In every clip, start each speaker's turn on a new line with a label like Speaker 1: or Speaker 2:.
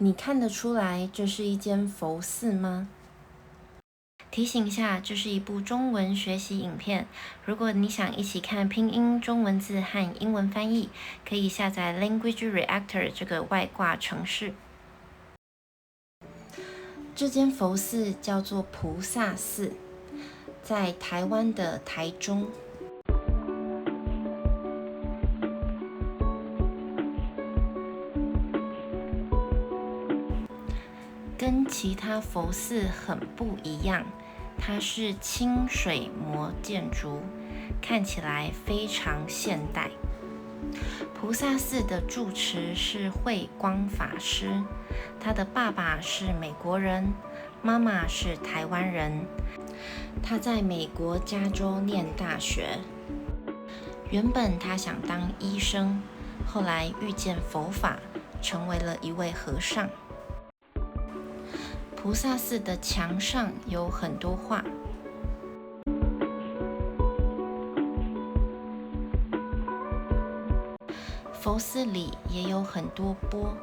Speaker 1: 你看得出来这是一间佛寺吗？提醒一下，这是一部中文学习影片。如果你想一起看拼音、中文字和英文翻译，可以下载 Language Reactor 这个外挂程式。这间佛寺叫做菩萨寺，在台湾的台中。跟其他佛寺很不一样，它是清水模建筑，看起来非常现代。菩萨寺的住持是慧光法师，他的爸爸是美国人，妈妈是台湾人。他在美国加州念大学，原本他想当医生，后来遇见佛法，成为了一位和尚。菩萨寺的墙上有很多画，佛寺里也有很多钵，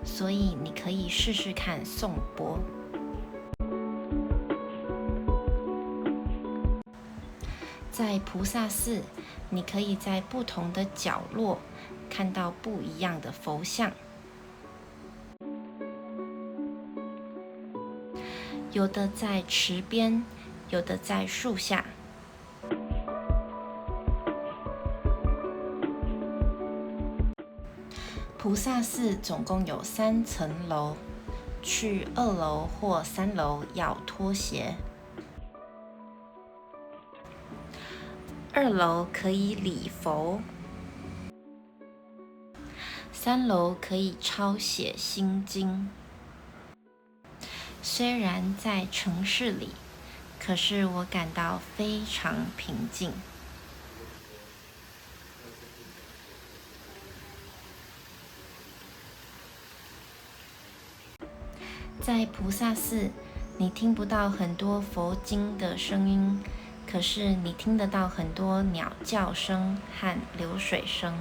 Speaker 1: 所以你可以试试看颂钵。在菩萨寺，你可以在不同的角落看到不一样的佛像。有的在池边，有的在树下。菩萨寺总共有3层楼，去2楼或3楼要脱鞋。2楼可以礼佛，3楼可以抄写心经。虽然在城市里，可是我感到非常平静。在菩萨寺，你听不到很多佛经的声音，可是你听得到很多鸟叫声和流水声。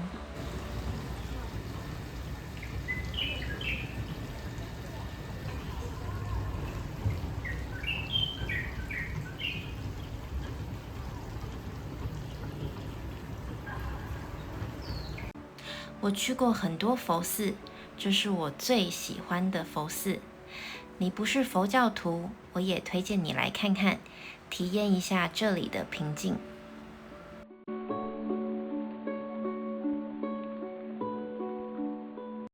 Speaker 1: 我去过很多佛寺，这是我最喜欢的佛寺。你不是佛教徒，我也推荐你来看看，体验一下这里的平静。